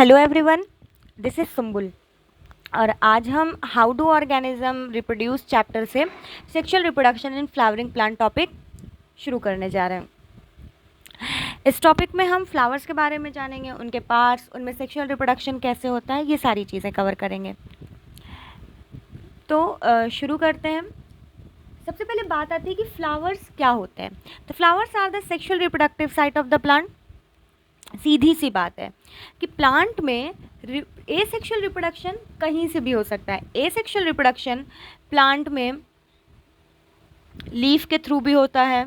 Hello everyone, this is Sumbul और आज हम how do organism reproduce chapter से sexual reproduction in flowering plant topic शुरू करने जा रहे हैं। इस टॉपिक में हम फ्लावर्स के बारे में जानेंगे, उनके पार्ट्स, उनमें सेक्सुअल रिप्रोडक्शन कैसे होता है, ये सारी चीज़ें कवर करेंगे। तो शुरू करते हैं। सबसे पहले बात आती है कि फ्लावर्स क्या होते हैं। तो flowers are the sexual reproductive site of the plant. सीधी सी बात है कि प्लांट में एसेक्सुअल रिप्रोडक्शन कहीं से भी हो सकता है। एसेक्सुअल रिप्रोडक्शन प्लांट में लीफ के थ्रू भी होता है,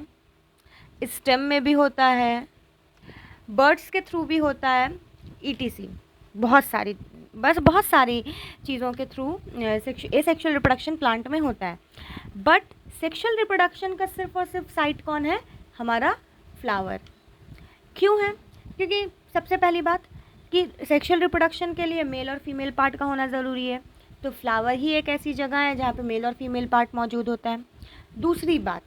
स्टेम में भी होता है, बर्ड्स के थ्रू भी होता है, ईटीसी बहुत सारी चीज़ों के थ्रू एसेक्सुअल रिप्रोडक्शन प्लांट में होता है। बट सेक्सुअल रिप्रोडक्शन का सिर्फ और सिर्फ साइट कौन है? हमारा फ्लावर। क्यों है? क्योंकि सबसे पहली बात कि सेक्सुअल रिप्रोडक्शन के लिए मेल और फीमेल पार्ट का होना ज़रूरी है, तो फ्लावर ही एक ऐसी जगह है जहाँ पे मेल और फीमेल पार्ट मौजूद होता है। दूसरी बात,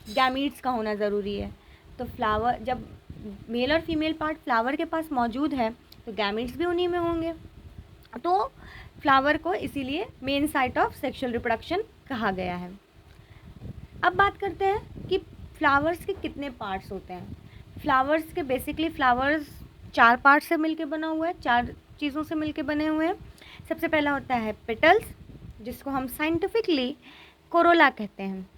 गैमीट्स का होना ज़रूरी है। तो फ्लावर, जब मेल और फीमेल पार्ट फ्लावर के पास मौजूद है तो गैमीट्स भी उन्हीं में होंगे। तो फ्लावर को इसीलिए main site of sexual reproduction कहा गया है। अब बात करते हैं कि फ्लावर्स के कितने पार्ट्स होते हैं। फ्लावर्स के बेसिकली फ्लावर्स 4 पार्ट से मिलके बना हुआ है, 4 चीज़ों से मिलके बने हुए हैं। सबसे पहला होता है पेटल्स, जिसको हम साइंटिफिकली कोरोला कहते हैं।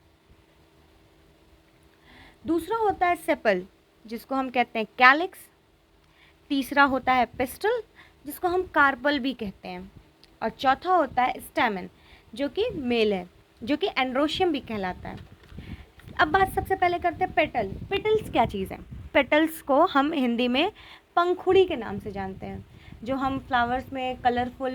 दूसरा होता है सेपल, जिसको हम कहते हैं कैलिक्स। तीसरा होता है पिस्टल, जिसको हम कार्पल भी कहते हैं। और चौथा होता है स्टैमेन, जो कि मेल है, जो कि एंड्रोशियम भी कहलाता है। अब बात सबसे पहले करते हैं पेटल। पेटल्स क्या चीज़ है? पेटल्स को हम हिंदी में पंखुड़ी के नाम से जानते हैं। जो हम फ्लावर्स में कलरफुल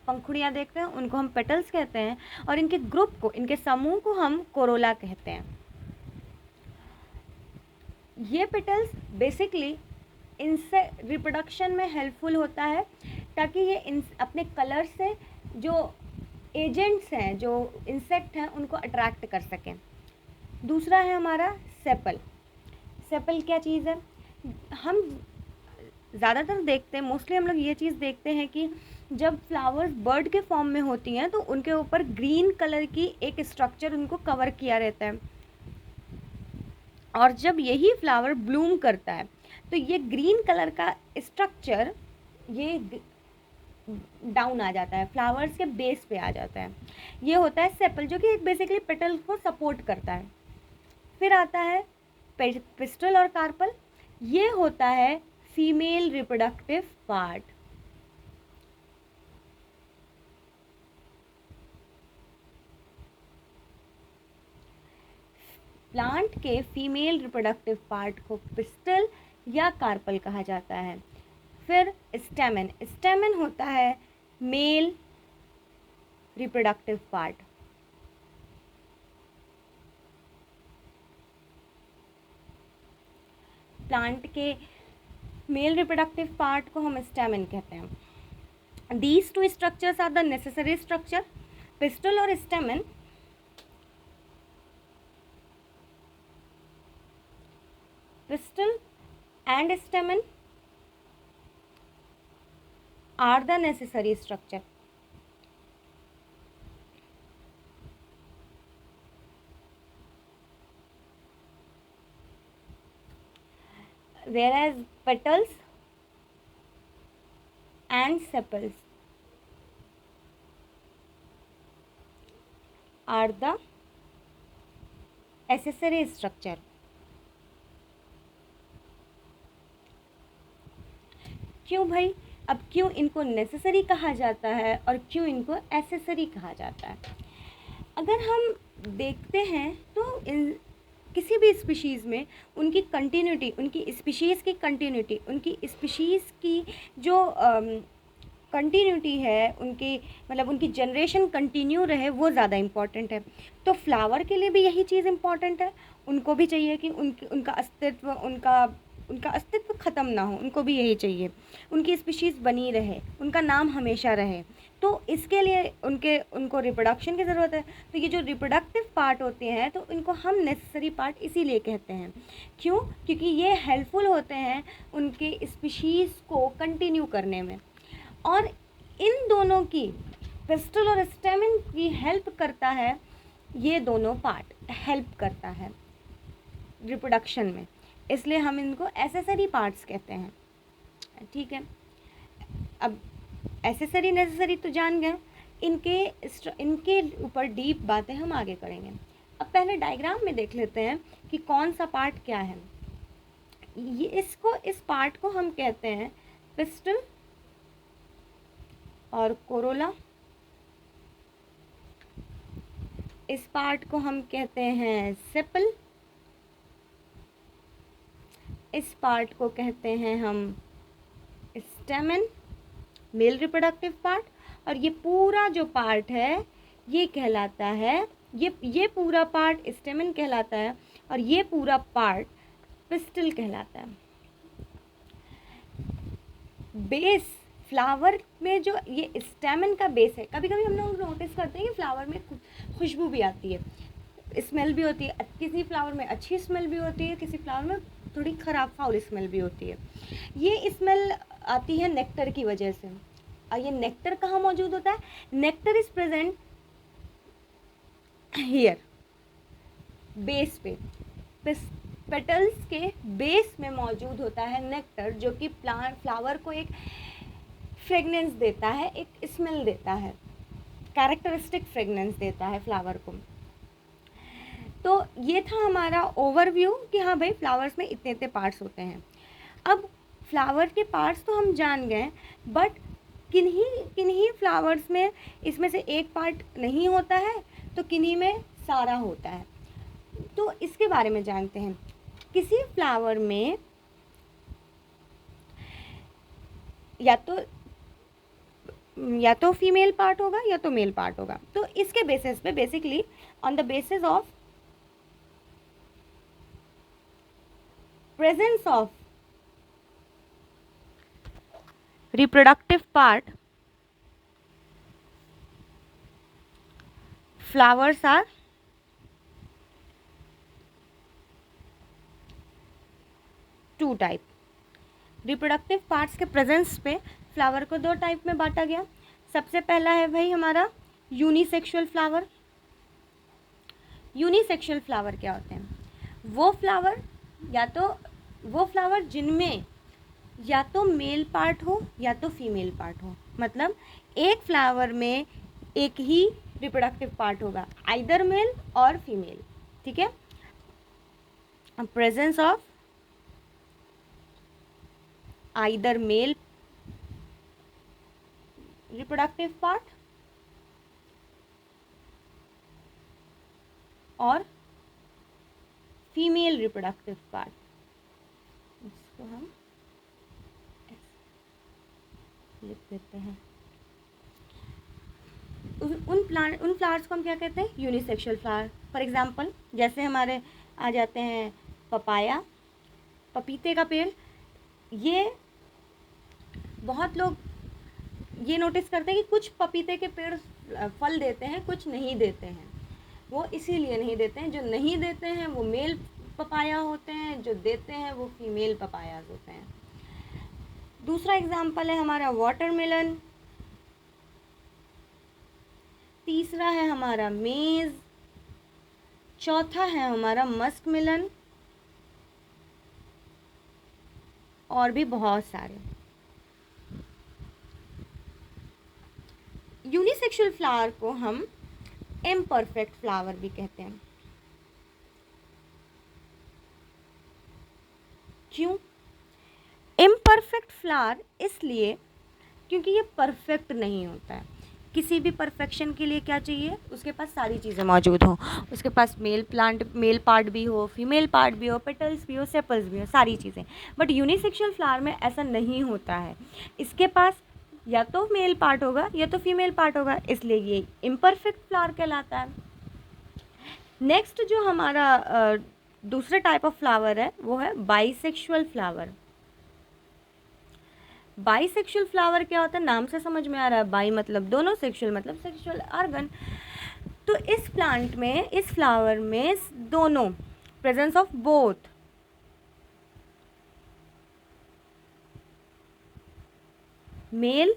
पंखुड़ियाँ देखते हैं उनको हम पेटल्स कहते हैं, और इनके ग्रुप को, इनके समूह को हम कोरोला कहते हैं। ये पेटल्स बेसिकली इनसे रिप्रोडक्शन में हेल्पफुल होता है, ताकि ये अपने कलर से जो एजेंट्स हैं, जो इंसेक्ट हैं, उनको अट्रैक्ट कर सकें। दूसरा है हमारा सेपल। सेपल क्या चीज़ है? हम ज़्यादातर देखते हैं, मोस्टली हम लोग ये चीज़ देखते हैं कि जब फ्लावर्स बर्ड के फॉर्म में होती हैं तो उनके ऊपर ग्रीन कलर की एक स्ट्रक्चर उनको कवर किया रहता है, और जब यही फ्लावर ब्लूम करता है तो ये ग्रीन कलर का स्ट्रक्चर ये डाउन आ जाता है, फ्लावर्स के बेस पे आ जाता है। ये होता है सेपल, जो कि बेसिकली पेटल को सपोर्ट करता है। फिर आता है पिस्टल और कार्पल। ये होता है फीमेल रिप्रोडक्टिव पार्ट। प्लांट के फीमेल रिप्रोडक्टिव पार्ट को पिस्टल या कार्पल कहा जाता है। फिर स्टेमन। स्टेमन होता है मेल रिप्रोडक्टिव पार्ट। प्लांट के मेल रिप्रोडक्टिव पार्ट को हम स्टेमन कहते हैं। These two structures are the necessary structure. Pistol और स्टेमन pistil and stamen are the necessary structure. Whereas petals and sepals are the accessory structure. क्यों भाई? अब क्यों इनको नेसेसरी कहा जाता है और क्यों इनको एसेसरी कहा जाता है? अगर हम देखते हैं तो किसी भी स्पीशीज़ में उनकी कंटिन्यूटी, उनकी स्पीशीज़ की कंटिन्यूटी, उनकी स्पीशीज़ की जो कंटिन्यूटी है, उनकी मतलब उनकी जनरेशन कंटिन्यू रहे, वो ज़्यादा इम्पॉर्टेंट है। तो फ्लावर के लिए भी यही चीज़ इम्पॉर्टेंट है। उनको भी चाहिए कि उनका अस्तित्व ख़त्म ना हो, उनको भी यही चाहिए, उनकी स्पीशीज़ बनी रहे, उनका नाम हमेशा रहे। तो इसके लिए उनको रिप्रोडक्शन की ज़रूरत है। तो ये जो रिप्रोडक्टिव पार्ट होते हैं तो इनको हम नेसेसरी पार्ट इसीलिए कहते हैं। क्यों? क्योंकि ये हेल्पफुल होते हैं उनके स्पीशीज़ को कंटिन्यू करने में। और इन दोनों की पिस्टल और स्टेमन की हेल्प करता है, ये दोनों पार्ट हेल्प करता है रिप्रोडक्शन में, इसलिए हम इनको एसेसरी पार्ट्स कहते हैं। ठीक है, अब एसेसरी नेसेसरी तो जान गए, इनके ऊपर डीप बातें हम आगे करेंगे। अब पहले डायग्राम में देख लेते हैं कि कौन सा पार्ट क्या है। इस पार्ट को हम कहते हैं पिस्टल और कोरोला। इस पार्ट को हम कहते हैं सेपल। इस पार्ट को कहते हैं हम स्टेमन, मेल रिप्रोडक्टिव पार्ट। और ये पूरा जो पार्ट है ये कहलाता है, ये पूरा पार्ट स्टेमन कहलाता है और ये पूरा पार्ट पिस्टल कहलाता है। बेस, फ्लावर में जो ये स्टेमन का बेस है, कभी कभी हम लोग नोटिस करते हैं कि फ्लावर में खुशबू भी आती है, स्मेल भी होती है। किसी फ्लावर में अच्छी स्मेल भी होती है, किसी फ्लावर में थोड़ी ख़राब फाउल स्मेल भी होती है। ये स्मेल आती है नेक्टर की वजह से। और ये नेक्टर कहाँ मौजूद होता है? Nectar is present here, base पे, पेटल्स के बेस में मौजूद होता है नेक्टर, जो कि फ्लावर को एक फ्रेगनेंस देता है, एक स्मेल देता है, कैरेक्टरिस्टिक फ्रेगनेंस देता है फ्लावर को। तो ये था हमारा ओवरव्यू कि हाँ भाई फ्लावर्स में इतने इतने पार्ट्स होते हैं। अब फ्लावर के पार्ट्स तो हम जान गए, बट किन्हीं फ्लावर्स में इसमें से एक पार्ट नहीं होता है तो किन्हीं में सारा होता है। तो इसके बारे में जानते हैं। किसी फ्लावर में या तो फीमेल पार्ट होगा या तो मेल पार्ट होगा। तो इसके बेसिस पे, basically on the basis of presence of reproductive part, flowers are two type. Reproductive parts के प्रेजेंस पे फ्लावर को दो टाइप में बांटा गया। सबसे पहला है भाई हमारा यूनिसेक्सुअल फ्लावर। यूनिसेक्सुअल फ्लावर क्या होते हैं? वो फ्लावर जिनमें या तो मेल पार्ट हो या तो फीमेल पार्ट हो। मतलब एक फ्लावर में एक ही रिप्रोडक्टिव पार्ट होगा, आइदर मेल और फीमेल। ठीक है, presence of either male reproductive part और फीमेल रिप्रोडक्टिव पार्ट। इसको हम लिख देते हैं। उन फ्लावर्स को हम क्या कहते हैं? Unisexual flower. फॉर एग्जांपल जैसे हमारे आ जाते हैं पपाया, पपीते का पेड़। ये बहुत लोग ये नोटिस करते हैं कि कुछ पपीते के पेड़ फल देते हैं, कुछ नहीं देते हैं। वो इसीलिए नहीं देते हैं, जो नहीं देते हैं वो मेल पपाया होते हैं, जो देते हैं वो फीमेल पपाया होते हैं। दूसरा एग्जाम्पल है हमारा वाटरमेलन। तीसरा है हमारा मेज। चौथा है हमारा मस्क मिलन, और भी बहुत सारे। यूनिसेक्सुअल फ्लावर को हम इम्परफेक्ट फ्लावर भी कहते हैं। क्यों इम्परफेक्ट फ्लावर? इसलिए क्योंकि ये परफेक्ट नहीं होता है। किसी भी परफेक्शन के लिए क्या चाहिए? उसके पास सारी चीज़ें मौजूद हो। उसके पास मेल पार्ट भी हो, फीमेल पार्ट भी हो, पेटल्स भी हो, सेपल्स भी हो, सारी चीज़ें। बट यूनिसेक्सुअल फ्लावर में ऐसा नहीं होता है। इसके पास या तो मेल पार्ट होगा या तो फीमेल पार्ट होगा, इसलिए ये इम्परफेक्ट फ्लावर कहलाता है। नेक्स्ट जो हमारा दूसरा टाइप ऑफ फ्लावर है वो है बाइसेक्सुअल फ्लावर। बाइसेक्सुअल फ्लावर क्या होता है? नाम से समझ में आ रहा है, बाई मतलब दोनों, सेक्सुअल मतलब सेक्सुअल ऑर्गन। तो इस प्लांट में, इस फ्लावर में दोनों, presence of both male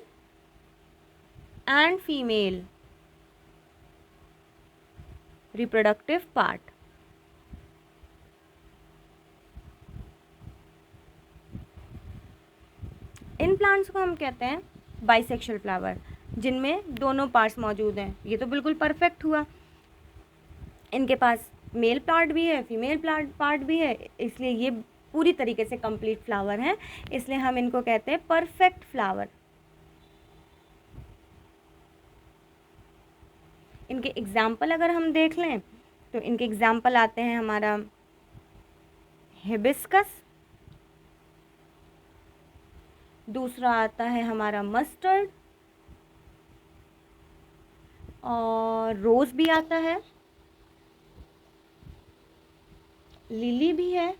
and female reproductive part. In plants को हम कहते हैं बाइसेक्सुअल फ्लावर, जिनमें दोनों पार्ट्स मौजूद हैं। ये तो बिल्कुल परफेक्ट हुआ, इनके पास मेल पार्ट भी है, फीमेल पार्ट भी है, इसलिए ये पूरी तरीके से कंप्लीट फ्लावर हैं, इसलिए हम इनको कहते हैं परफेक्ट फ्लावर। इनके एग्जाम्पल अगर हम देख लें तो इनके एग्जाम्पल आते हैं हमारा हिबिस्कस, दूसरा आता है हमारा मस्टर्ड, और रोज़ भी आता है, लिली भी है,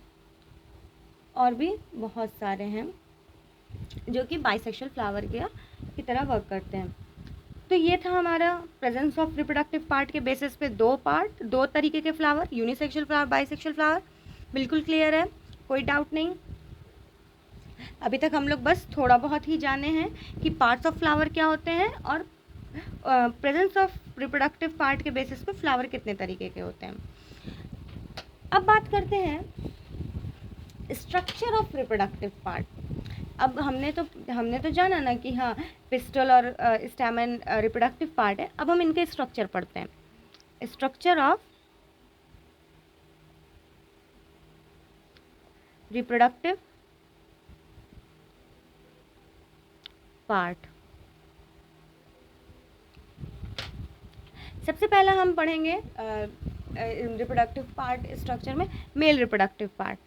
और भी बहुत सारे हैं जो कि बाइसेक्सुअल फ्लावर की तरह वर्क करते हैं। तो ये था हमारा प्रेजेंस ऑफ रिप्रोडक्टिव पार्ट के बेसिस पे दो तरीके के flower, unisexual flower, bisexual flower. बिल्कुल क्लियर है, कोई डाउट नहीं। अभी तक हम लोग बस थोड़ा बहुत ही जाने हैं कि पार्ट्स ऑफ फ्लावर क्या होते हैं और प्रेजेंस ऑफ रिप्रोडक्टिव पार्ट के बेसिस पे फ्लावर कितने तरीके के होते हैं। अब बात करते हैं स्ट्रक्चर ऑफ रिप्रोडक्टिव पार्ट। अब हमने तो जाना ना कि हाँ पिस्टल और स्टैमेन रिप्रोडक्टिव पार्ट है। अब हम इनके स्ट्रक्चर पढ़ते हैं। Structure of reproductive part. सबसे पहला हम पढ़ेंगे रिप्रोडक्टिव पार्ट स्ट्रक्चर में male reproductive part.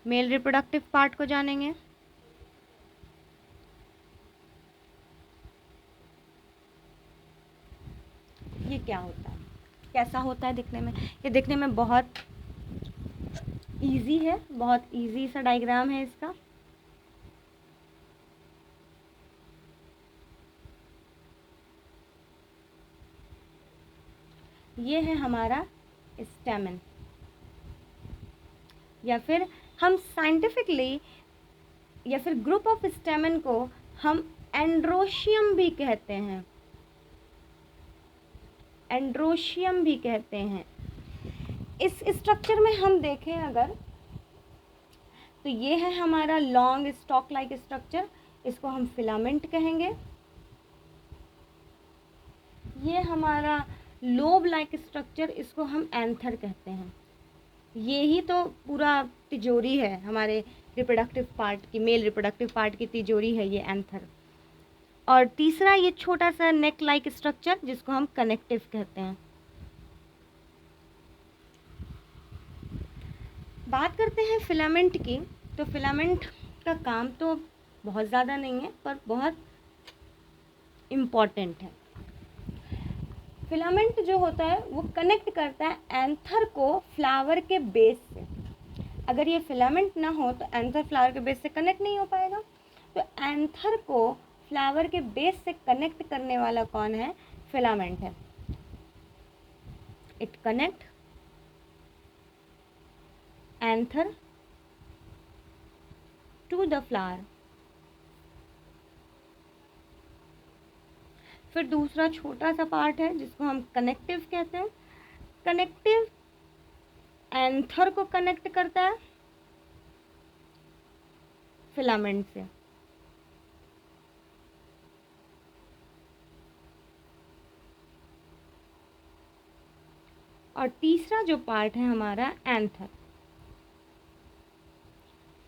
Male reproductive part को जानेंगे। ये क्या होता है, कैसा होता है दिखने में? ये दिखने में बहुत इजी है, बहुत इजी सा डायग्राम है इसका। ये है हमारा स्टेमन, या फिर हम साइंटिफिकली या फिर ग्रुप ऑफ स्टेमन को हम एंड्रोशियम भी कहते हैं। एंड्रोशियम भी कहते हैं। इस स्ट्रक्चर में हम देखें अगर तो ये है हमारा लॉन्ग स्टॉक लाइक स्ट्रक्चर, इसको हम फिलामेंट कहेंगे। ये हमारा लोब लाइक स्ट्रक्चर, इसको हम एंथर कहते हैं। ये ही तो पूरा तिजोरी है हमारे रिप्रोडक्टिव पार्ट की, मेल रिप्रोडक्टिव पार्ट की तिजोरी है ये एंथर। और तीसरा ये छोटा सा नेक लाइक स्ट्रक्चर जिसको हम कनेक्टिव कहते हैं। बात करते हैं फिलामेंट की, तो फिलामेंट का काम तो बहुत ज़्यादा नहीं है पर बहुत इम्पॉर्टेंट है। फिलामेंट जो होता है वो कनेक्ट करता है एंथर को फ्लावर के बेस से। अगर ये फिलामेंट ना हो तो एंथर फ्लावर के बेस से कनेक्ट नहीं हो पाएगा। तो एंथर को फ्लावर के बेस से कनेक्ट करने वाला कौन है? फिलामेंट है। It connect anther to the flower. फिर दूसरा छोटा सा पार्ट है जिसको हम कनेक्टिव कहते हैं। कनेक्टिव एंथर को कनेक्ट करता है फिलामेंट से। और तीसरा जो पार्ट है हमारा एंथर।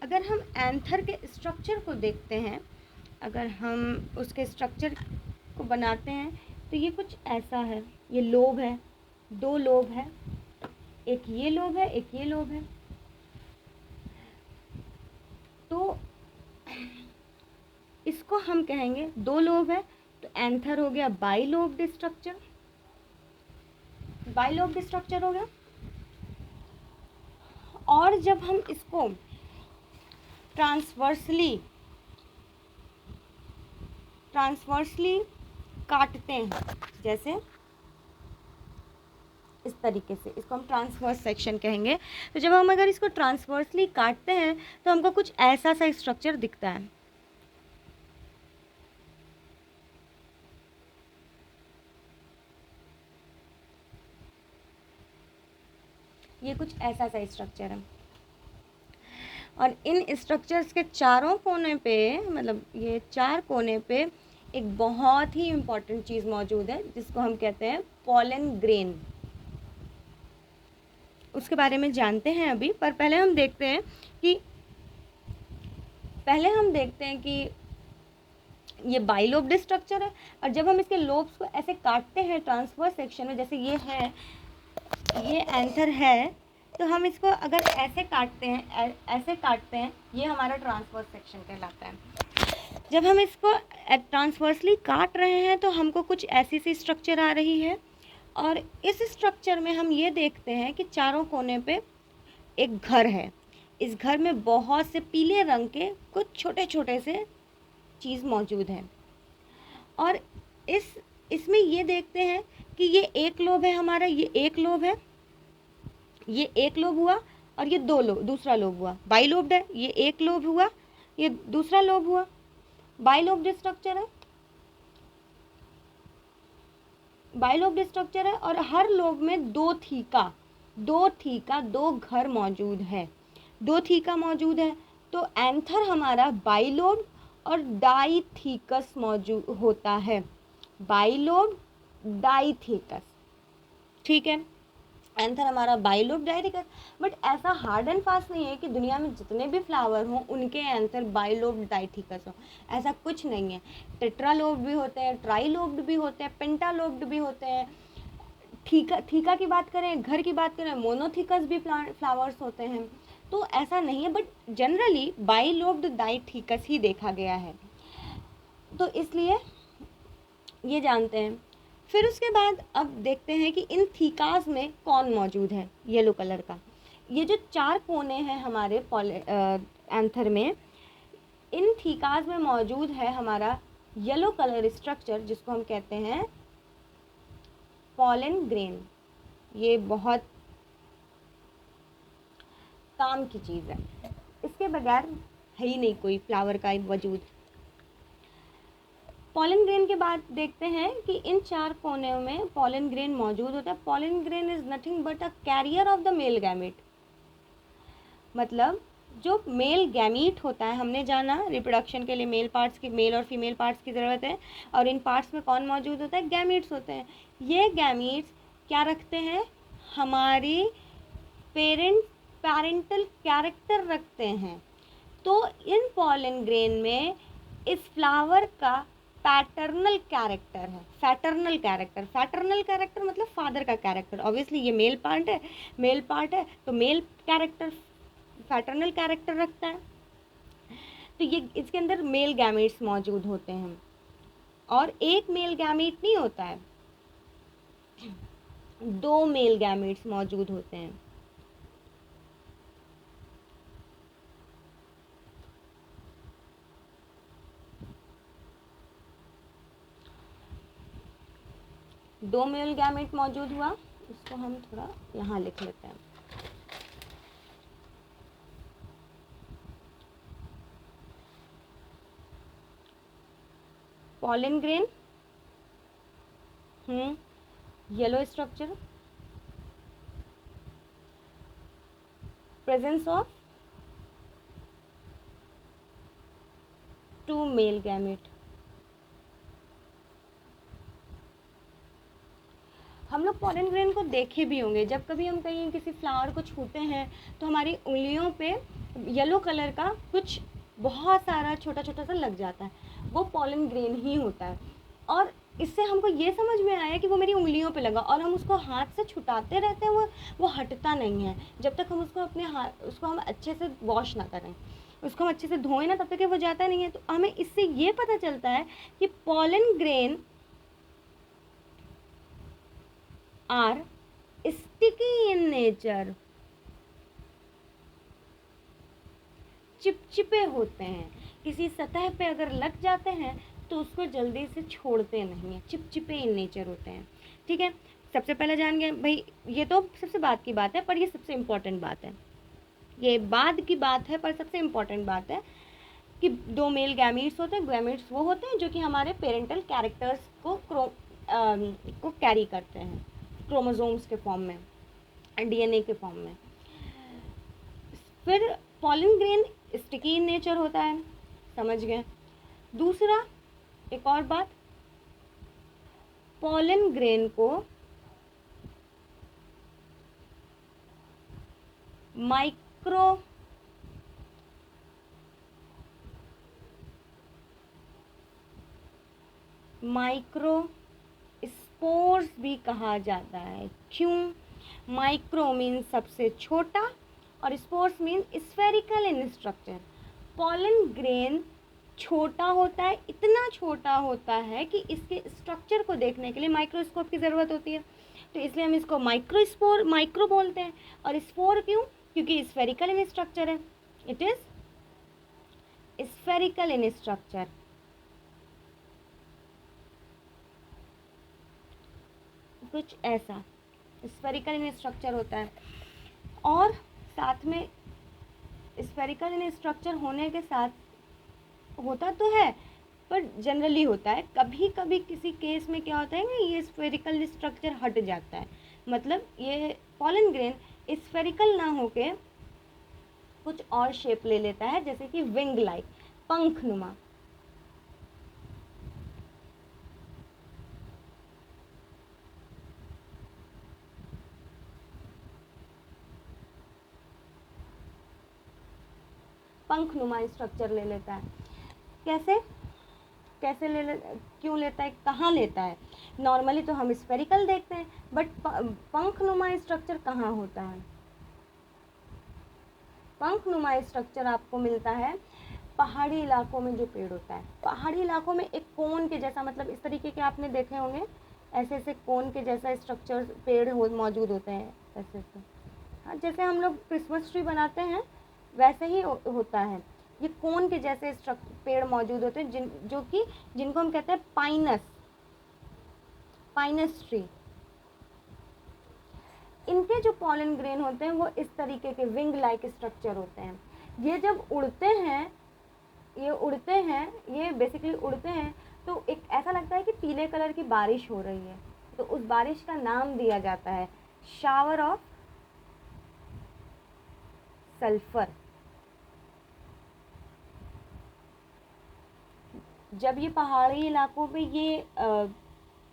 अगर हम एंथर के स्ट्रक्चर को देखते हैं, अगर हम उसके स्ट्रक्चर को बनाते हैं तो ये कुछ ऐसा है। ये लोब है, दो लोब है, एक ये लोब है, एक ये लोब है। तो इसको हम कहेंगे, दो लोब है तो एंथर हो गया बाइलोब्ड स्ट्रक्चर। बाइलोब्ड स्ट्रक्चर हो गया। और जब हम इसको ट्रांसवर्सली काटते हैं, जैसे इस तरीके से, इसको हम ट्रांसवर्स सेक्शन कहेंगे। तो जब हम अगर इसको ट्रांसवर्सली काटते हैं तो हमको कुछ ऐसा सा स्ट्रक्चर दिखता है। ये कुछ ऐसा सा स्ट्रक्चर है। और इन स्ट्रक्चर्स के चारों कोने पे, मतलब ये 4 कोने पे एक बहुत ही इम्पॉर्टेंट चीज़ मौजूद है जिसको हम कहते हैं पॉलन ग्रेन। उसके बारे में जानते हैं अभी, पर पहले हम देखते हैं कि ये बाइलोब्ड स्ट्रक्चर है। और जब हम इसके लोब्स को ऐसे काटते हैं ट्रांसवर्स सेक्शन में, जैसे ये है, ये एंथर है, तो हम इसको अगर ऐसे काटते हैं, ये हमारा ट्रांसवर्स सेक्शन कहलाता है। जब हम इसको ट्रांसवर्सली काट रहे हैं तो हमको कुछ ऐसी सी स्ट्रक्चर आ रही है। और इस स्ट्रक्चर में हम ये देखते हैं कि चारों कोने पे एक घर है। इस घर में बहुत से पीले रंग के कुछ छोटे छोटे से चीज़ मौजूद है। और इसमें ये देखते हैं कि ये एक लोब है हमारा, ये एक लोब है, ये एक लोब हुआ, और ये दूसरा लोब हुआ। बाइलोब्ड है, ये एक लोब हुआ, ये दूसरा लोब हुआ। बाइलोब्ड स्ट्रक्चर है और हर लोब में दो घर मौजूद है, तो एंथर हमारा बाइलोब्ड और डाइथीकस मौजूद होता है। बाइलोब्ड डाइथीकस, ठीक है। एंथर हमारा बाइलोब्ड डाइथीकस। बट ऐसा हार्ड एंड फास्ट नहीं है कि दुनिया में जितने भी फ्लावर हों उनके एंथर बाइलोब्ड डाइथीकस हो, ऐसा कुछ नहीं है। टेट्रालोब्ड भी होते हैं, ट्राइलोब्ड भी होते हैं, पेंटालोब्ड भी होते हैं। थीका की बात करें, घर की बात करें, मोनोथीकस भी फ्लावर्स होते हैं। तो ऐसा नहीं है, बट जनरली बाइलोब्ड डाइथीकस ही देखा गया है, तो इसलिए ये जानते हैं। फिर उसके बाद अब देखते हैं कि इन थीकास में कौन मौजूद है। येलो कलर का ये जो 4 कोने हैं हमारे एंथर में, इन थीकास में मौजूद है हमारा येलो कलर स्ट्रक्चर जिसको हम कहते हैं पॉलन ग्रेन। ये बहुत काम की चीज़ है, इसके बगैर है ही नहीं कोई फ्लावर का वजूद। पॉलन ग्रेन के बाद देखते हैं कि इन 4 कोनों में पॉलन ग्रेन मौजूद होता है। Pollen grain is nothing but a carrier of the male gamete. मतलब जो मेल गैमीट होता है, हमने जाना रिप्रोडक्शन के लिए मेल और फीमेल पार्ट्स की ज़रूरत है, और इन पार्ट्स में कौन मौजूद होता है? गैमीट्स होते हैं। ये गैमीट्स क्या रखते हैं? हमारी पैरेंटल कैरेक्टर रखते हैं। तो इन पॉलन ग्रेन में इस फ्लावर का पैटर्नल कैरेक्टर है। फैटर्नल कैरेक्टर मतलब फादर का कैरेक्टर। ऑब्वियसली ये मेल पार्ट है तो मेल कैरेक्टर फैटर्नल कैरेक्टर रखता है। तो ये इसके अंदर मेल गैमीट्स मौजूद होते हैं, और एक मेल गैमीट नहीं होता है, 2 मेल गैमीट्स मौजूद होते हैं। दो मेल गैमेट मौजूद हुआ, इसको हम थोड़ा यहाँ लिख लेते हैं। Pollen grain, yellow structure, presence of 2 male gamete. हम लोग पॉलन ग्रेन को देखे भी होंगे, जब कभी हम कहीं किसी फ्लावर को छूते हैं तो हमारी उंगलियों पे येलो कलर का कुछ बहुत सारा छोटा छोटा सा लग जाता है, वो पॉलन ग्रेन ही होता है। और इससे हमको ये समझ में आया कि वो मेरी उंगलियों पे लगा, और हम उसको हाथ से छुटाते रहते हैं, वो हटता नहीं है जब तक हम उसको हम अच्छे से वॉश ना करें, उसको हम अच्छे से धोएं ना, तब तक वो जाता नहीं है। तो हमें इससे ये पता चलता है कि pollen grain are sticky in nature, चिपचिपे होते हैं। किसी सतह पे अगर लग जाते हैं तो उसको जल्दी से छोड़ते नहीं हैं, चिपचिपे इन नेचर होते हैं। ठीक है, सबसे पहले जान गए भाई, ये तो सबसे बाद की बात है, पर ये सबसे इम्पोर्टेंट बात है। ये बाद की बात है पर सबसे इम्पोर्टेंट बात है कि 2 मेल गैमीट्स होते हैं। गैमीट्स वो होते हैं जो कि हमारे पेरेंटल कैरेक्टर्स को कैरी करते हैं क्रोमोसोम्स के फॉर्म में, डीएनए के फॉर्म में। फिर pollen grain sticky in nature होता है, समझ गए। दूसरा एक और बात, पॉलन ग्रेन को माइक्रो स्पोर्स भी कहा जाता है। क्यों? माइक्रो मीन्स सबसे छोटा और spores means spherical in structure. Pollen grain छोटा होता है, इतना छोटा होता है कि इसके स्ट्रक्चर को देखने के लिए माइक्रोस्कोप की ज़रूरत होती है, तो इसलिए हम इसको माइक्रो बोलते हैं। और स्पोर क्यों? क्योंकि स्फेरिकल इन स्ट्रक्चर है, it is spherical in structure. कुछ ऐसा स्फेरिकल इन स्ट्रक्चर होता है। और साथ में स्फेरिकल इन स्ट्रक्चर होने के साथ होता तो है, पर जनरली होता है, कभी कभी किसी केस में क्या होता है ना, ये स्फेरिकल स्ट्रक्चर हट जाता है, मतलब ये पॉलन ग्रेन स्फेरिकल ना होके कुछ और शेप ले लेता है, जैसे कि विंग लाइक, पंखनुमा। पंखनुमा स्ट्रक्चर ले लेता है। कैसे कैसे क्यों लेता है, कहाँ लेता है? नॉर्मली तो हम स्फेरिकल देखते हैं, बट पंखनुमा स्ट्रक्चर कहाँ होता है? पंखनुमा स्ट्रक्चर आपको मिलता है पहाड़ी इलाकों में। जो पेड़ होता है पहाड़ी इलाकों में, एक कोन के जैसा, मतलब इस तरीके के आपने देखे होंगे, ऐसे ऐसे कोन के जैसा स्ट्रक्चर पेड़ मौजूद होते हैं, ऐसे ऐसे। हाँ, जैसे हम लोग क्रिसमस ट्री बनाते हैं वैसे ही होता है। ये कोन के जैसे पेड़ मौजूद होते हैं, जिनको हम कहते हैं पाइनस ट्री। इनके जो पॉलन ग्रेन होते हैं वो इस तरीके के विंग लाइक स्ट्रक्चर होते हैं। ये जब उड़ते हैं, ये बेसिकली उड़ते हैं, तो एक ऐसा लगता है कि पीले कलर की बारिश हो रही है, तो उस बारिश का नाम दिया जाता है शावर ऑफ सल्फर। जब ये पहाड़ी इलाकों पे ये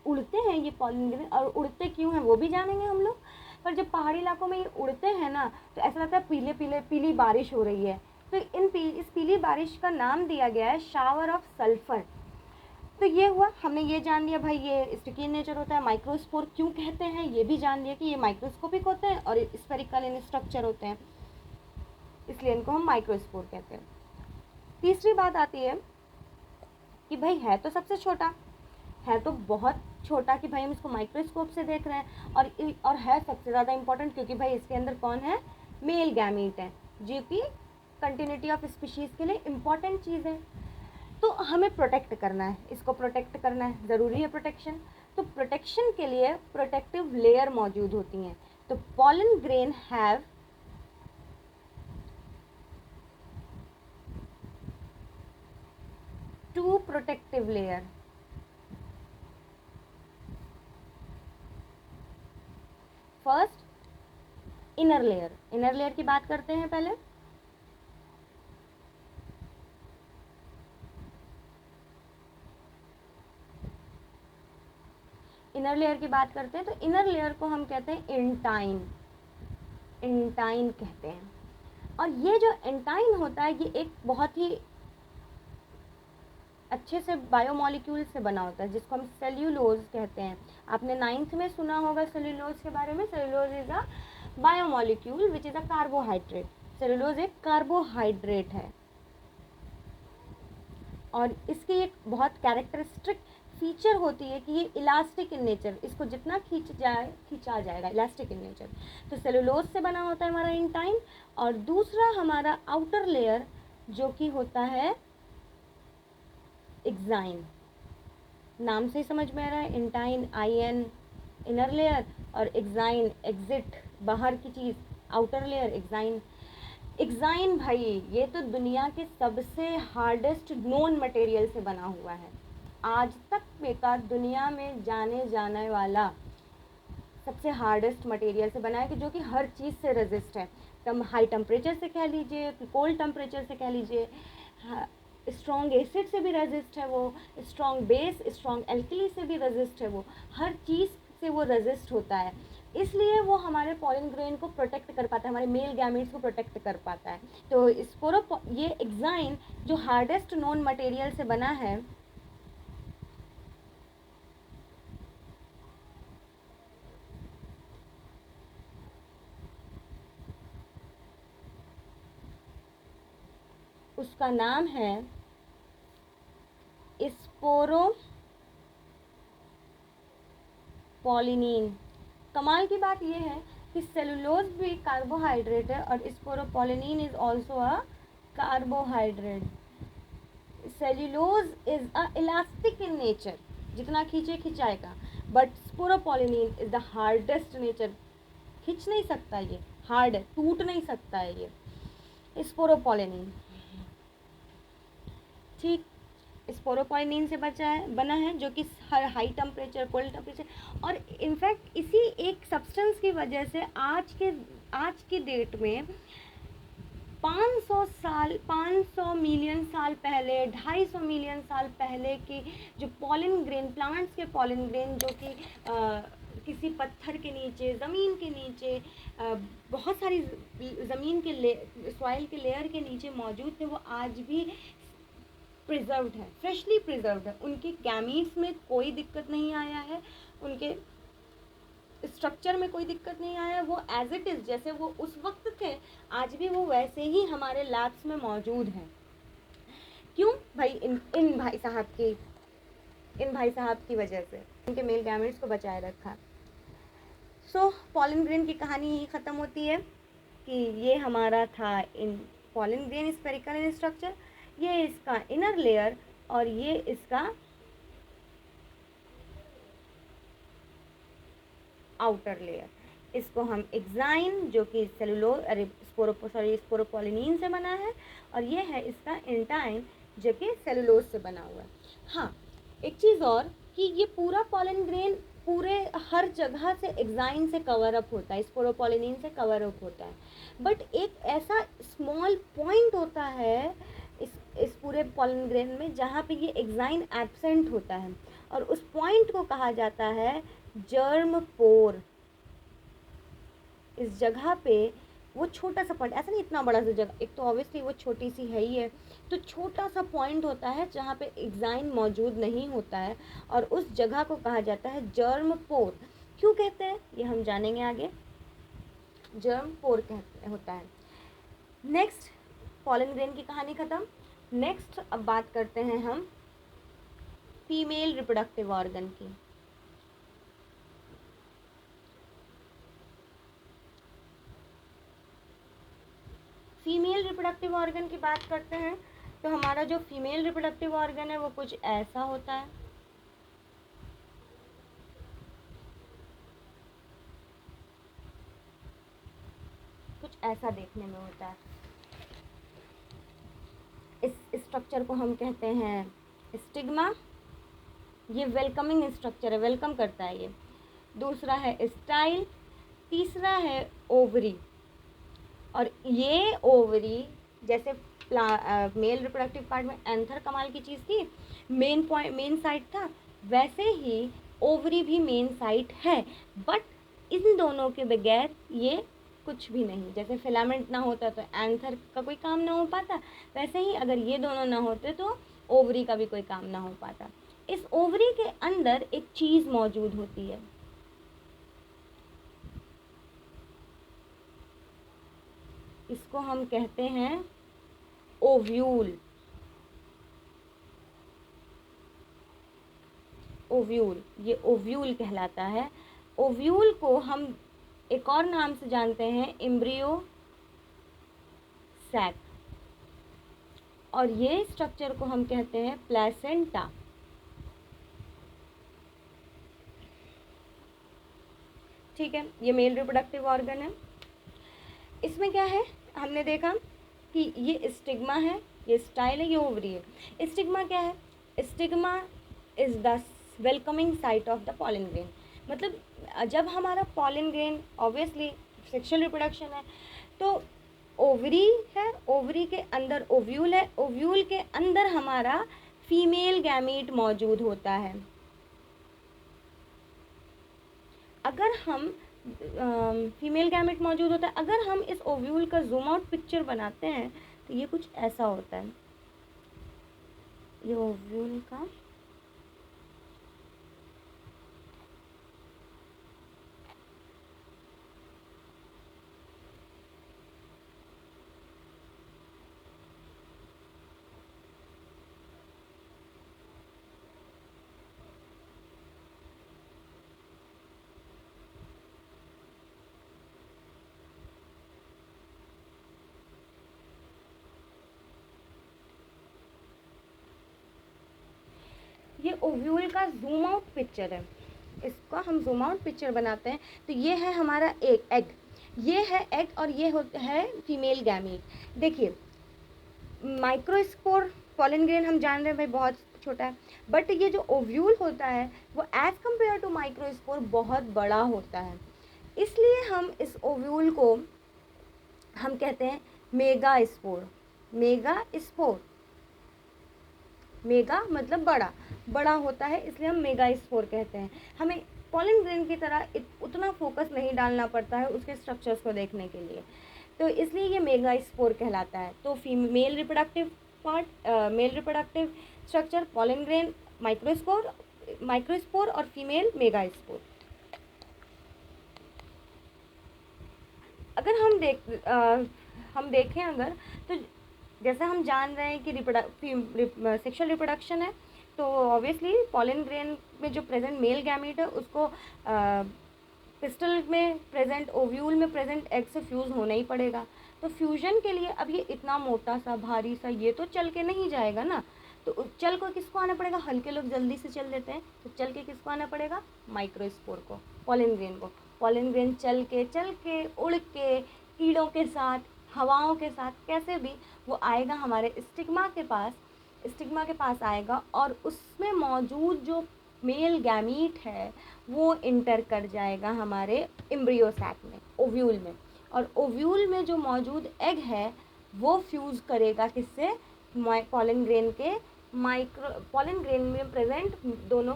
उड़ते हैं, ये पॉलन ग्रेन, और उड़ते क्यों हैं वो भी जानेंगे हम लोग, पर जब पहाड़ी इलाकों में ये उड़ते हैं ना, तो ऐसा लगता है पीली बारिश हो रही है, तो इस पीली बारिश का नाम दिया गया है शावर ऑफ सल्फर। तो ये हुआ, हमने ये जान लिया भाई ये स्टिकी नेचर होता है। माइक्रोस्पोर क्यों कहते हैं ये भी जान लिया कि ये माइक्रोस्कोपिक होते हैं और स्फेरिकल इन स्ट्रक्चर होते हैं, इसलिए इनको हम माइक्रोस्पोर कहते हैं। तीसरी बात आती है कि भाई है तो सबसे छोटा, है तो बहुत छोटा कि भाई हम इसको माइक्रोस्कोप से देख रहे हैं, और है सबसे ज़्यादा इम्पोर्टेंट क्योंकि भाई इसके अंदर कौन है? मेल गैमीट है, जो कि कंटिन्यूटी ऑफ स्पीशीज़ के लिए इम्पॉर्टेंट चीज़ है। तो हमें प्रोटेक्ट करना है, इसको प्रोटेक्ट करना है, ज़रूरी है प्रोटेक्शन। तो प्रोटेक्शन के लिए प्रोटेक्टिव लेयर मौजूद होती हैं। तो pollen grain have two protective layer. First inner layer की बात करते हैं पहले। इनर लेयर की बात करते हैं तो इनर लेयर को हम कहते हैं इंटाइन कहते हैं। और ये जो इंटाइन होता है ये एक बहुत ही अच्छे से बायोमॉलिक्यूल से बना होता है, जिसको हम सेल्यूलोज कहते हैं। आपने 9th में सुना होगा सेल्यूलोज के बारे में। Cellulose is a biomolecule which is a carbohydrate. Cellulose एक कार्बोहाइड्रेट है और इसकी एक बहुत कैरेक्टरिस्टिक फीचर होती है कि ये इलास्टिक इन नेचर, इसको जितना खींचा जाएगा, इलास्टिक इन नेचर। तो सेलुलोज से बना होता है हमारा इंटाइन। और दूसरा हमारा आउटर लेयर जो कि होता है एक्साइन, नाम से ही समझ में आ रहा है, इंटाइन IN इनर लेयर और एक्साइन एग्जिट, बाहर की चीज़, आउटर लेयर एक्साइन। एक्साइन भाई ये तो दुनिया के सबसे हार्डेस्ट नोन मटेरियल से बना हुआ है। आज तक का दुनिया में जाने जाने वाला सबसे हार्डेस्ट मटेरियल से बना है कि जो कि हर चीज़ से रेजिस्ट है। हाई टेम्परेचर से कह लीजिए, कोल्ड टेम्परेचर से कह लीजिए, स्ट्रॉन्ग एसिड से भी रेजिस्ट है वो, स्ट्रॉन्ग बेस, स्ट्रॉन्ग एल्कली से भी रेजिस्ट है वो, हर चीज़ से वो रेजिस्ट होता है। इसलिए वो हमारे पॉलन ग्रेन को प्रोटेक्ट कर पाता है, हमारे मेल गैमेट्स को प्रोटेक्ट कर पाता है। तो ये एग्जाइन जो हार्डेस्ट नोन मटेरियल से बना है, उसका नाम है स्पोरोपोलिनीन। कमाल की बात यह है कि सेलुलोज भी कार्बोहाइड्रेट है और sporopollenin is also a carbohydrate. Cellulose is a elastic in nature, जितना खींचे खिंचाएगा, but sporopollenin is the hardest nature, खींच नहीं सकता, ये हार्ड है, टूट नहीं सकता है ये स्पोरोपोलिनीन। ठीक, स्पोरोपोलिनीन से बना है जो कि हर हाई टेम्परेचर, कोल्ड टेम्परेचर, और इनफैक्ट इसी एक सब्सटेंस की वजह से आज की डेट में 500 मिलियन साल पहले, 250 मिलियन साल पहले की जो पॉलन ग्रेन, प्लांट्स के पॉलन ग्रेन जो कि किसी पत्थर के नीचे, ज़मीन के नीचे, बहुत सारी ज़मीन के सॉइल के लेयर के नीचे मौजूद थे, वो आज भी प्रिजर्व्ड है, फ्रेशली प्रिजर्व्ड है। उनके गैमीट्स में कोई दिक्कत नहीं आया है, उनके स्ट्रक्चर में कोई दिक्कत नहीं आया, वो एज इट इज़ जैसे वो उस वक्त थे, आज भी वो वैसे ही हमारे लैब्स में मौजूद हैं। क्यों भाई? इन भाई साहब की वजह से उनके मेल गैमेट्स को बचाए रखा। सो पॉलन ग्रेन की कहानी ही ख़त्म होती है कि ये हमारा था in pollen grain spherical in structure, ये इसका इनर लेयर और ये इसका आउटर लेयर। इसको हम एक्साइन जो कि स्पोरोपोलिनीन से बना है, और ये है इसका इंटाइन जो कि सेलुलोज से बना हुआ है। हाँ, एक चीज़ और कि ये पूरा पॉलन ग्रेन पूरे हर जगह से एक्साइन से कवर अप होता है, स्पोरोपोलिनीन से कवर अप होता है, बट एक ऐसा स्मॉल पॉइंट होता है इस पूरे पॉलन ग्रेन में जहाँ पे ये एक्साइन एब्सेंट होता है, और उस पॉइंट को कहा जाता है जर्म पोर। इस जगह पे वो छोटा सा पॉइंट, ऐसा नहीं इतना बड़ा सा जगह, एक तो ऑब्वियसली वो छोटी सी है ही है, तो छोटा सा पॉइंट होता है जहाँ पे एक्साइन मौजूद नहीं होता है, और उस जगह को कहा जाता है जर्म पोर। क्यों कहते हैं ये हम जानेंगे आगे, जर्म पोर कहते होता है। नेक्स्ट, पॉलन ग्रेन की कहानी ख़त्म। नेक्स्ट अब बात करते हैं हम फीमेल रिप्रोडक्टिव ऑर्गन की। फीमेल रिप्रोडक्टिव ऑर्गन की बात करते हैं तो हमारा जो फीमेल रिप्रोडक्टिव ऑर्गन है वो कुछ ऐसा होता है। कुछ ऐसा देखने में होता है। इस स्ट्रक्चर को हम कहते हैं स्टिग्मा। ये वेलकमिंग स्ट्रक्चर है, वेलकम करता है ये। दूसरा है स्टाइल, तीसरा है ओवरी। और ये ओवरी जैसे मेल रिप्रोडक्टिव पार्ट में एंथर कमाल की चीज़ थी, मेन साइट था, वैसे ही ओवरी भी मेन साइट है, बट इन दोनों के बगैर ये कुछ भी नहीं। जैसे फिलामेंट ना होता तो एंथर का कोई काम ना हो पाता, वैसे ही अगर ये दोनों ना होते तो ओवरी का भी कोई काम ना हो पाता। इस ओवरी के अंदर एक चीज़ मौजूद होती है, इसको हम कहते हैं ओव्यूल। ओव्यूल, ये ओव्यूल कहलाता है। ओव्यूल को हम एक और नाम से जानते हैं एम्ब्रियो सैक, और ये स्ट्रक्चर को हम कहते हैं प्लेसेंटा। ठीक है, ये मेल रिप्रोडक्टिव ऑर्गन है। इसमें क्या है, हमने देखा कि ये स्टिग्मा है, ये स्टाइल है, ये ओवरी है। स्टिग्मा क्या है? Stigma is the welcoming site of the pollen grain. मतलब जब हमारा pollen grain obviously sexual reproduction है, तो ओवरी है, ओवरी के अंदर ओव्यूल है, ओव्यूल के अंदर हमारा फीमेल गैमीट मौजूद होता है। अगर हम फीमेल गैमेट मौजूद होता है, अगर हम इस ओव्यूल का जूम आउट पिक्चर बनाते हैं तो ये कुछ ऐसा होता है, ये ओव्यूल का ये ओव्यूल का जूम आउट पिक्चर है, इसका हम जूम आउट पिक्चर बनाते हैं तो ये है हमारा एक एग, ये है एग और ये है फीमेल गैमीट। देखिए माइक्रोस्पोर पॉलन ग्रेन हम जान रहे हैं भाई बहुत छोटा है, बट ये जो ओव्यूल होता है वो एज कम्पेयर टू माइक्रोस्पोर बहुत बड़ा होता है, इसलिए हम इस ओव्यूल को हम कहते हैं mega spore. Mega spore, mega मतलब बड़ा, बड़ा होता है इसलिए हम मेगा स्पोर कहते हैं। हमें पॉलन ग्रेन की तरह उतना फोकस नहीं डालना पड़ता है उसके स्ट्रक्चर्स को देखने के लिए, तो इसलिए ये मेगा स्पोर कहलाता है। तो female reproductive part, male reproductive structure pollen grain, microspore और फीमेल मेगा स्पोर। अगर हम देखें अगर, तो जैसे हम जान रहे हैं कि सेक्सुअल रिप्रोडक्शन है, तो ऑब्वियसली पॉलन ग्रेन में जो प्रेजेंट मेल गैमीट है उसको पिस्टल में प्रेजेंट ओव्यूल में प्रेजेंट एग से फ्यूज़ होना ही पड़ेगा। तो फ्यूजन के लिए अब ये इतना मोटा सा भारी सा ये तो चल के नहीं जाएगा ना, तो चल को किसको आना पड़ेगा, हल्के लोग जल्दी से चल देते हैं, तो चल के किसको आना पड़ेगा, माइक्रोस्पोर को, पॉलन ग्रेन को। पॉलन ग्रेन चल के उड़ के कीड़ों के साथ, हवाओं के साथ, कैसे भी वो आएगा हमारे स्टिग्मा के पास आएगा और उसमें मौजूद जो मेल गैमीट है वो इंटर कर जाएगा हमारे एम्ब्रियो सैक में, ओव्यूल में, और ओव्यूल में जो मौजूद एग है वो फ्यूज़ करेगा किससे, पॉलन ग्रेन के पॉलन ग्रेन में प्रेजेंट दोनों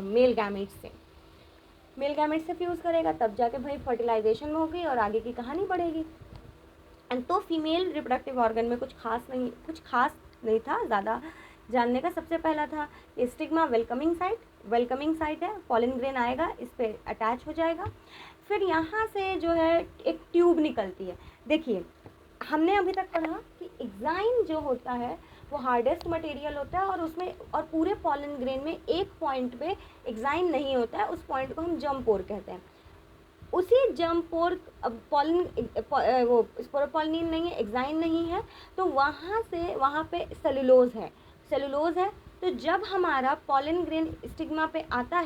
मेल गैमेट से फ्यूज़ करेगा, तब जाके भाई फर्टिलाइजेशन होगी और आगे की कहानी बढ़ेगी। तो फीमेल रिप्रोडक्टिव ऑर्गन में कुछ खास नहीं था ज़्यादा जानने का। सबसे पहला था स्टिग्मा, वेलकमिंग साइट है, पॉलन ग्रेन आएगा, इस पर अटैच हो जाएगा, फिर यहाँ से जो है एक ट्यूब निकलती है। देखिए हमने अभी तक पढ़ा कि एग्जाइन जो होता है वो हार्डेस्ट मटेरियल होता है और उसमें और पूरे पॉलन ग्रेन में एक पॉइंट पे एग्जाइन नहीं होता है, उस पॉइंट को हम जर्म पोर कहते हैं। उसी जर्म पोर पॉलन वो स्पोरोपॉलिन नहीं है, एग्जाइन नहीं है, तो वहाँ पे सेलुलोज है। तो जब हमारा पॉलन ग्रेन स्टिग्मा पे आता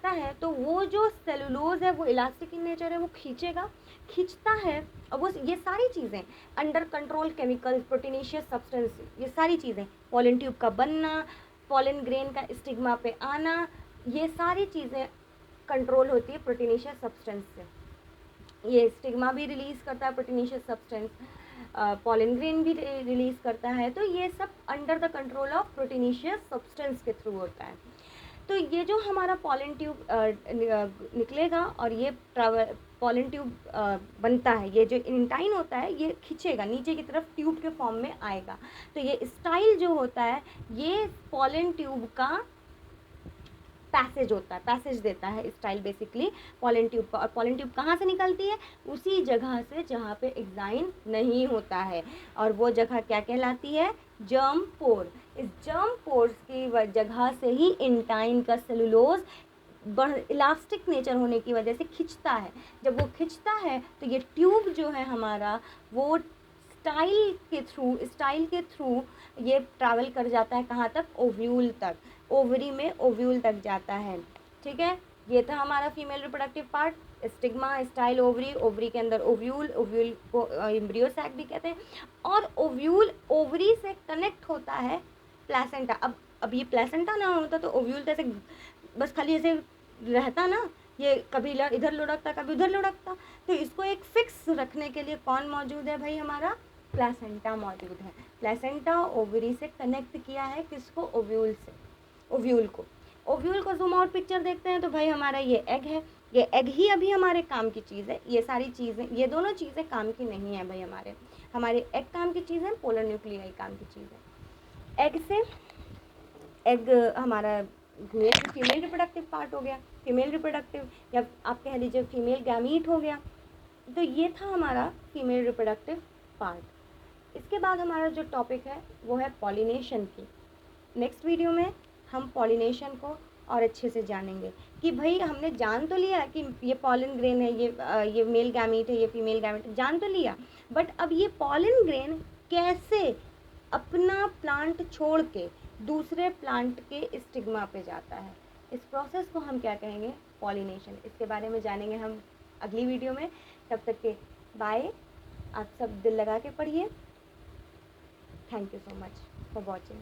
है, तो वो जो सेलुलोज है वो इलास्टिक इन नेचर है, वो खींचता है, और वो ये सारी चीज़ें under control chemical, proteinaceous substance, ये सारी चीज़ें, पॉलन ट्यूब का बनना, पॉलन ग्रेन का स्टिग्मा पे आना, ये सारी चीज़ें कंट्रोल होती है प्रोटीनेशियस सब्सटेंस से। ये स्टिग्मा भी रिलीज़ करता है प्रोटीनेशियस सब्सटेंस, पॉलन ग्रेन भी रिलीज़ करता है, तो ये सब under the control of proteinaceous substance के थ्रू होता है। तो ये जो हमारा पॉलन ट्यूब निकलेगा और ये पॉलन ट्यूब बनता है, ये जो इंटाइन होता है ये खींचेगा नीचे की तरफ, ट्यूब के फॉर्म में आएगा। तो ये स्टाइल जो होता है ये पॉलन ट्यूब का पैसेज होता है, पैसेज देता है स्टाइल बेसिकली पॉलन ट्यूब का। और पॉलन ट्यूब कहाँ से निकलती है, उसी जगह से जहाँ पे एग्जाइन नहीं होता है, और वो जगह क्या कहलाती है, जर्म पोर। इस जर्म पोर्स की जगह से ही इंटाइन का सेलुलोज इलास्टिक नेचर होने की वजह से खिंचता है। जब वो खिंचता है तो ये ट्यूब जो है हमारा वो स्टाइल के थ्रू ये ट्रैवल कर जाता है कहाँ तक, ओव्यूल तक, ओवरी में ओव्यूल तक जाता है। ठीक है, ये था हमारा female reproductive part, stigma, style, ovary, ovary के अंदर ओव्यूल को एम्ब्रियो सैक भी कहते हैं, और ओव्यूल ओवरी से कनेक्ट होता है प्लेसेंटा। अब ये प्लेसेंटा ना होता तो ओव्यूल तो ऐसे बस खाली ऐसे रहता ना, ये कभी इधर लुढ़कता कभी उधर लुढ़कता, तो इसको एक फिक्स रखने के लिए कौन मौजूद है भाई, हमारा प्लेसेंटा मौजूद है। प्लेसेंटा ओवरी से कनेक्ट किया है किसको, ओव्यूल से, ओव्यूल को। ओव्यूल को जूम आउट पिक्चर देखते हैं तो भाई हमारा ये एग है, ये एग ही अभी हमारे काम की चीज़ है। ये सारी चीज़ें, ये दोनों चीज़ें काम की नहीं है भाई हमारे, हमारे एग काम की चीज़ है, पोलर न्यूक्लियाई काम की चीज़ है। एग से, एग हमारा फीमेल रिप्रोडक्टिव पार्ट हो गया, फीमेल रिप्रोडक्टिव, या आप कह लीजिए फीमेल गैमीट हो गया। तो ये था हमारा फीमेल रिप्रोडक्टिव पार्ट। इसके बाद हमारा जो टॉपिक है वो है पॉलिनेशन की। नेक्स्ट वीडियो में हम पॉलिनेशन को और अच्छे से जानेंगे कि भाई हमने जान तो लिया कि ये पॉलन ग्रेन है, ये मेल गैमीट है, ये फीमेल गैमीट है, जान तो लिया, बट अब ये पॉलन ग्रेन कैसे अपना प्लांट छोड़ के दूसरे प्लांट के स्टिग्मा पे जाता है, इस प्रोसेस को हम क्या कहेंगे, पॉलिनेशन। इसके बारे में जानेंगे हम अगली वीडियो में। तब तक के बाय, आप सब दिल लगा के पढ़िए। Thank you so much for watching.